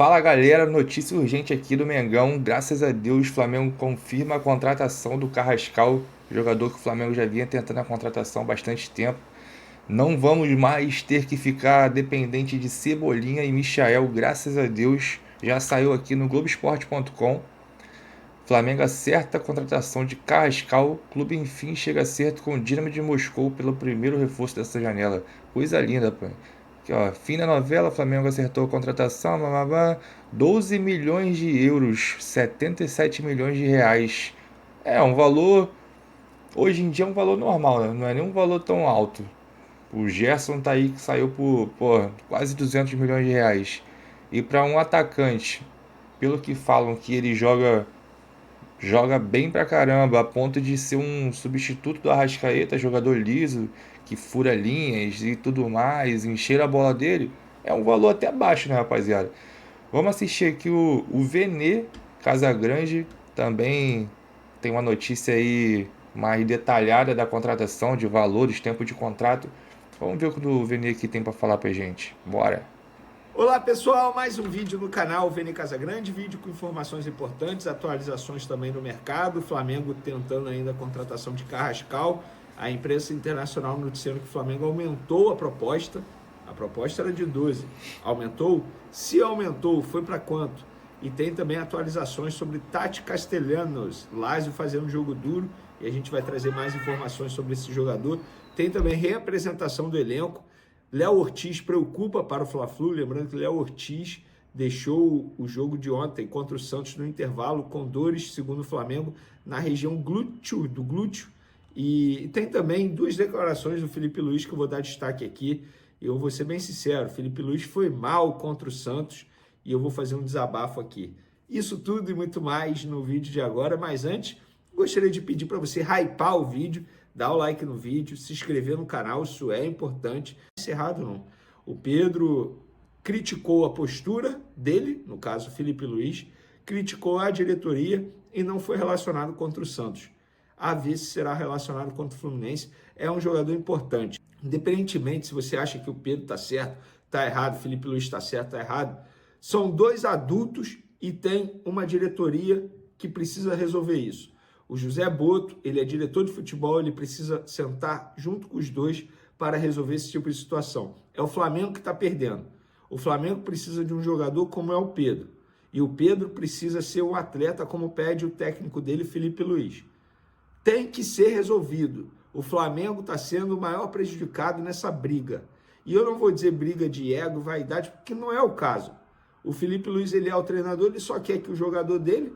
Fala galera, notícia urgente aqui do Mengão. Graças a Deus, o Flamengo confirma a contratação do Carrascal, jogador que o Flamengo já vinha tentando a contratação há bastante tempo. Não vamos mais ter que ficar dependente de Cebolinha e Michael, graças a Deus. Já saiu aqui no Globoesporte.com. Flamengo acerta a contratação de Carrascal. Clube enfim chega a acerto com o Dinamo de Moscou pelo primeiro reforço dessa janela. Coisa linda, pô. Aqui, ó, fim da novela, Flamengo acertou a contratação, blá, blá, blá, 12 milhões de euros, 77 milhões de reais. É um valor, hoje em dia é um valor normal, né? Não é nem um valor tão alto. O Gerson tá aí que saiu por, pô, quase 200 milhões de reais. E para um atacante, pelo que falam que ele joga bem pra caramba, a ponto de ser um substituto do Arrascaeta, jogador liso, que fura linhas e tudo mais, encher a bola dele, é um valor até baixo, né, rapaziada? Vamos assistir aqui o Vene Casagrande, também tem uma notícia aí mais detalhada da contratação, de valores, tempo de contrato. Vamos ver o que o Vene aqui tem pra falar pra gente. Bora! Olá pessoal, mais um vídeo no canal Vene Casagrande, vídeo com informações importantes, atualizações também no mercado, o Flamengo tentando ainda a contratação de Carrascal, a imprensa internacional noticiando que o Flamengo aumentou a proposta era de 12, aumentou? Se aumentou, foi para quanto? E tem também atualizações sobre Tati Castellanos, Lazio fazendo um jogo duro, e a gente vai trazer mais informações sobre esse jogador, tem também reapresentação do elenco. Léo Ortiz preocupa para o Fla-Flu, lembrando que Léo Ortiz deixou o jogo de ontem contra o Santos no intervalo com dores, segundo o Flamengo, na região do glúteo. E tem também duas declarações do Felipe Luiz que eu vou dar destaque aqui. Eu vou ser bem sincero, o Felipe Luiz foi mal contra o Santos e eu vou fazer um desabafo aqui. Isso tudo e muito mais no vídeo de agora, mas antes, gostaria de pedir para você hypar o vídeo, dar o like no vídeo, se inscrever no canal, isso é importante. Encerrado não. O Pedro criticou a postura dele, no caso Felipe Luiz, criticou a diretoria e não foi relacionado contra o Santos. A ver se será relacionado contra o Fluminense. É um jogador importante. Independentemente se você acha que o Pedro está certo, está errado, Felipe Luiz está certo, está errado, são dois adultos e tem uma diretoria que precisa resolver isso. O José Boto, ele é diretor de futebol, ele precisa sentar junto com os dois para resolver esse tipo de situação. É o Flamengo que está perdendo. O Flamengo precisa de um jogador como é o Pedro. E o Pedro precisa ser um atleta como pede o técnico dele, Felipe Luiz. Tem que ser resolvido. O Flamengo está sendo o maior prejudicado nessa briga. E eu não vou dizer briga de ego, vaidade, porque não é o caso. O Felipe Luiz, ele é o treinador, ele só quer que o jogador dele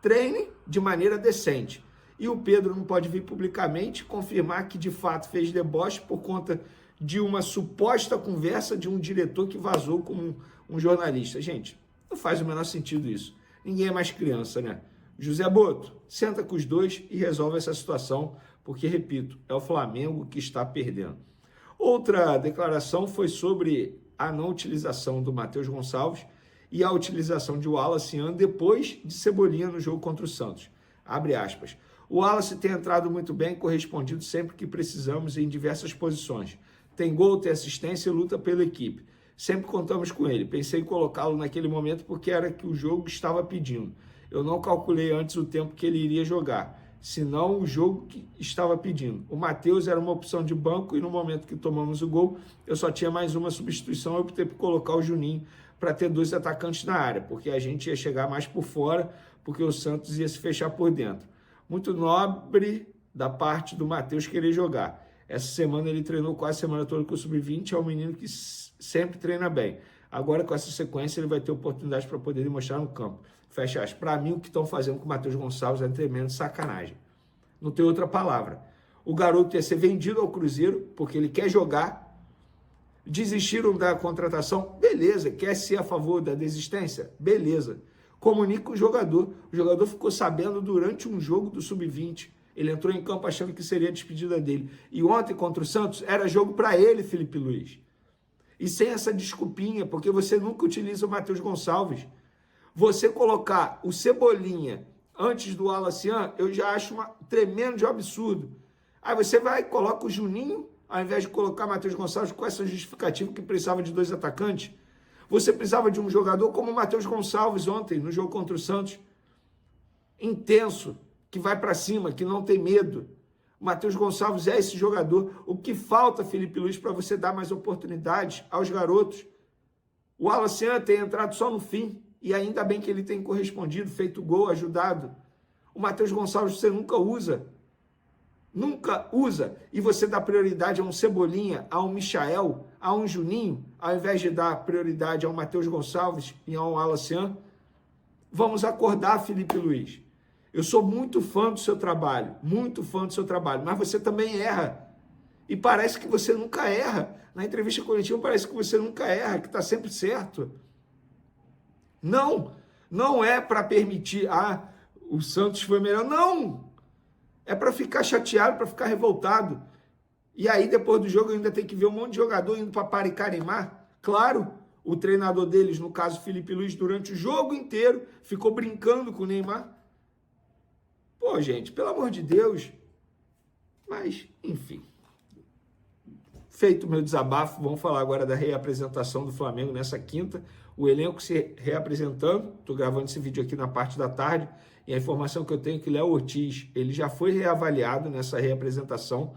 treine de maneira decente. E o Pedro não pode vir publicamente confirmar que de fato fez deboche por conta de uma suposta conversa de um diretor que vazou com um jornalista. Gente, não faz o menor sentido isso. Ninguém é mais criança, né? José Boto, senta com os dois e resolve essa situação, porque, repito, é o Flamengo que está perdendo. Outra declaração foi sobre a não utilização do Matheus Gonçalves e a utilização de Wallace depois de Cebolinha no jogo contra o Santos. Abre aspas. O Wallace tem entrado muito bem, correspondido sempre que precisamos em diversas posições. Tem gol, tem assistência e luta pela equipe. Sempre contamos com ele. Pensei em colocá-lo naquele momento porque era que o jogo estava pedindo. Eu não calculei antes o tempo que ele iria jogar, senão o jogo que estava pedindo. O Matheus era uma opção de banco e no momento que tomamos o gol, eu só tinha mais uma substituição, eu optei por colocar o Juninho para ter dois atacantes na área, porque a gente ia chegar mais por fora, porque o Santos ia se fechar por dentro. Muito nobre da parte do Matheus querer jogar. Essa semana ele treinou quase a semana toda com o Sub-20, é um menino que sempre treina bem. Agora, com essa sequência, ele vai ter oportunidade para poder demonstrar no campo. Fecha aspas. Para mim, o que estão fazendo com o Matheus Gonçalves é tremendo sacanagem. Não tem outra palavra. O garoto ia ser vendido ao Cruzeiro, porque ele quer jogar. Desistiram da contratação? Beleza. Quer ser a favor da desistência? Beleza. Comunica o jogador. O jogador ficou sabendo durante um jogo do Sub-20. Ele entrou em campo achando que seria a despedida dele. E ontem, contra o Santos, era jogo para ele, Felipe Luiz. E sem essa desculpinha, porque você nunca utiliza o Matheus Gonçalves. Você colocar o Cebolinha antes do Alacian, eu já acho tremendo de absurdo. Aí você vai e coloca o Juninho, ao invés de colocar o Matheus Gonçalves com essa justificativa que precisava de dois atacantes. Você precisava de um jogador como o Matheus Gonçalves ontem, no jogo contra o Santos. Intenso, que vai para cima, que não tem medo. O Matheus Gonçalves é esse jogador. O que falta, Felipe Luiz, para você dar mais oportunidades aos garotos? O Alacian tem entrado só no fim, e ainda bem que ele tem correspondido, feito gol, ajudado. O Matheus Gonçalves você nunca usa. Nunca usa. E você dá prioridade a um Cebolinha, a um Michael, a um Juninho, ao invés de dar prioridade ao Matheus Gonçalves e ao Alacian. Vamos acordar, Felipe Luiz. Eu sou muito fã do seu trabalho, mas você também erra. E parece que você nunca erra. Na entrevista coletiva parece que você nunca erra, que está sempre certo. Não é para permitir, o Santos foi melhor. Não! É para ficar chateado, para ficar revoltado. E aí, depois do jogo, ainda tem que ver um monte de jogador indo para Paricarimá. Claro, o treinador deles, no caso, Felipe Luiz, durante o jogo inteiro, ficou brincando com o Neymar. Pô, gente, pelo amor de Deus. Mas, enfim. Feito o meu desabafo, vamos falar agora da reapresentação do Flamengo nessa quinta. O elenco se reapresentando. Estou gravando esse vídeo aqui na parte da tarde. E a informação que eu tenho é que Léo Ortiz, ele já foi reavaliado nessa reapresentação.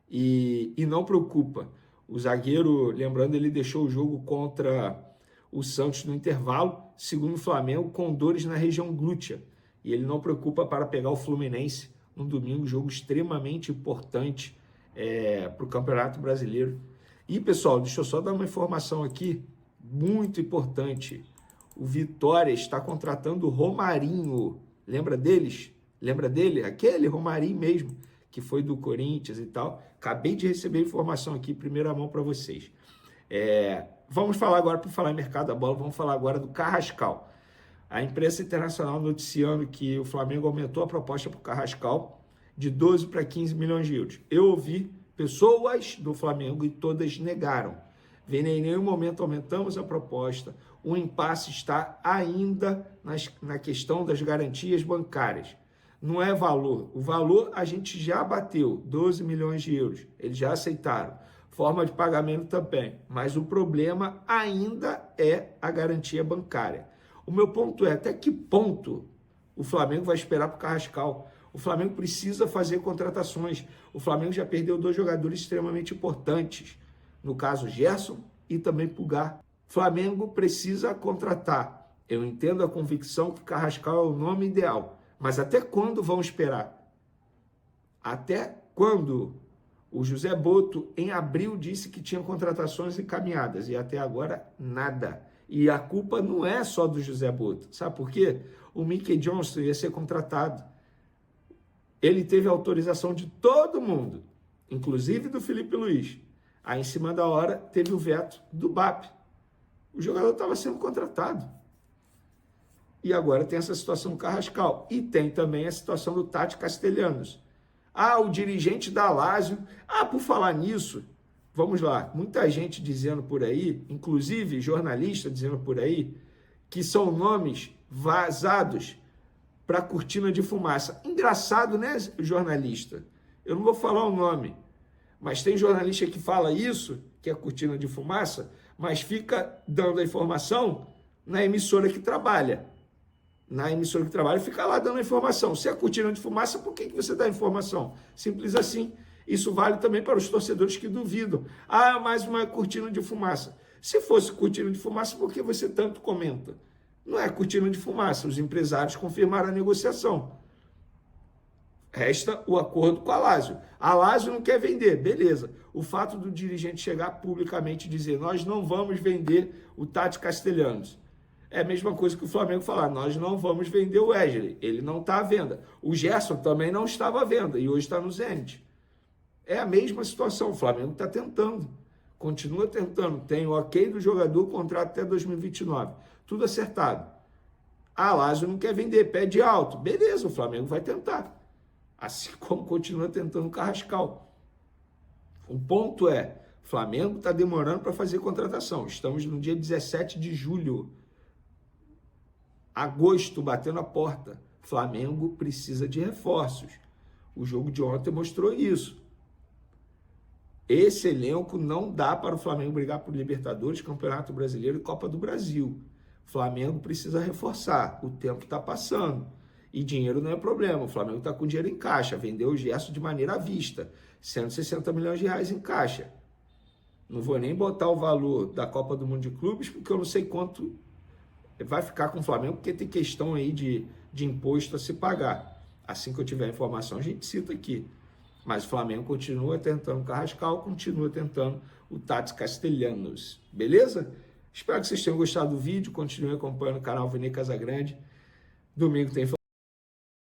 E não preocupa. O zagueiro, lembrando, ele deixou o jogo contra o Santos no intervalo, segundo o Flamengo, com dores na região glútea. E ele não preocupa para pegar o Fluminense no domingo, jogo extremamente importante para o Campeonato Brasileiro. E, pessoal, deixa eu só dar uma informação aqui, muito importante. O Vitória está contratando o Romarinho. Lembra deles? Lembra dele? Aquele Romarinho mesmo, que foi do Corinthians e tal. Acabei de receber informação aqui, primeira mão para vocês. Vamos falar agora, para falar em mercado da bola, vamos falar agora do Carrascal. A imprensa internacional noticiando que o Flamengo aumentou a proposta para o Carrascal de 12 para 15 milhões de euros. Eu ouvi pessoas do Flamengo e todas negaram. Em nenhum momento aumentamos a proposta. O impasse está ainda na questão das garantias bancárias. Não é valor. O valor a gente já bateu, 12 milhões de euros. Eles já aceitaram. Forma de pagamento também. Mas o problema ainda é a garantia bancária. O meu ponto é, até que ponto o Flamengo vai esperar para o Carrascal? O Flamengo precisa fazer contratações. O Flamengo já perdeu 2 jogadores extremamente importantes. No caso, Gerson e também Pulgar. O Flamengo precisa contratar. Eu entendo a convicção que o Carrascal é o nome ideal. Mas até quando vão esperar? Até quando? O José Boto, em abril, disse que tinha contratações encaminhadas. E até agora, nada. E a culpa não é só do José Boto. Sabe por quê? O Mickey Johnson ia ser contratado. Ele teve autorização de todo mundo, inclusive do Felipe Luiz. Aí, em cima da hora, teve o veto do BAP. O jogador estava sendo contratado. E agora tem essa situação do Carrascal. E tem também a situação do Tati Castellanos. O dirigente da Lazio. Por falar nisso, vamos lá. Muita gente dizendo por aí, inclusive jornalista dizendo por aí, que são nomes vazados para cortina de fumaça. Engraçado, né, jornalista? Eu não vou falar o nome, mas tem jornalista que fala isso, que é cortina de fumaça, mas fica dando a informação na emissora que trabalha. Na emissora que trabalha, fica lá dando a informação. Se é cortina de fumaça, por que você dá a informação? Simples assim. Isso vale também para os torcedores que duvidam. Mais uma cortina de fumaça. Se fosse cortina de fumaça, por que você tanto comenta? Não é cortina de fumaça. Os empresários confirmaram a negociação. Resta o acordo com a Lazio. A Lazio não quer vender, beleza. O fato do dirigente chegar publicamente e dizer nós não vamos vender o Tati Castellanos. É a mesma coisa que o Flamengo falar, nós não vamos vender o Wesley. Ele não está à venda. O Gerson também não estava à venda e hoje está no Zenit. É a mesma situação. O Flamengo está tentando. Continua tentando. Tem o ok do jogador, contrato até 2029. Tudo acertado. A Lazio não quer vender, pede alto. Beleza, o Flamengo vai tentar. Assim como continua tentando o Carrascal. O ponto é, o Flamengo está demorando para fazer contratação. Estamos no dia 17 de julho. Agosto batendo a porta. Flamengo precisa de reforços. O jogo de ontem mostrou isso. Esse elenco não dá para o Flamengo brigar por Libertadores, Campeonato Brasileiro e Copa do Brasil. O Flamengo precisa reforçar. O tempo está passando. E dinheiro não é problema. O Flamengo está com dinheiro em caixa. Vendeu o Gerson de maneira à vista. 160 milhões de reais em caixa. Não vou nem botar o valor da Copa do Mundo de Clubes, porque eu não sei quanto vai ficar com o Flamengo, porque tem questão aí de imposto a se pagar. Assim que eu tiver a informação, a gente cita aqui. Mas o Flamengo continua tentando o Carrascal, continua tentando o Tati Castellanos. Beleza? Espero que vocês tenham gostado do vídeo. Continue acompanhando o canal Vene Casagrande. Domingo tem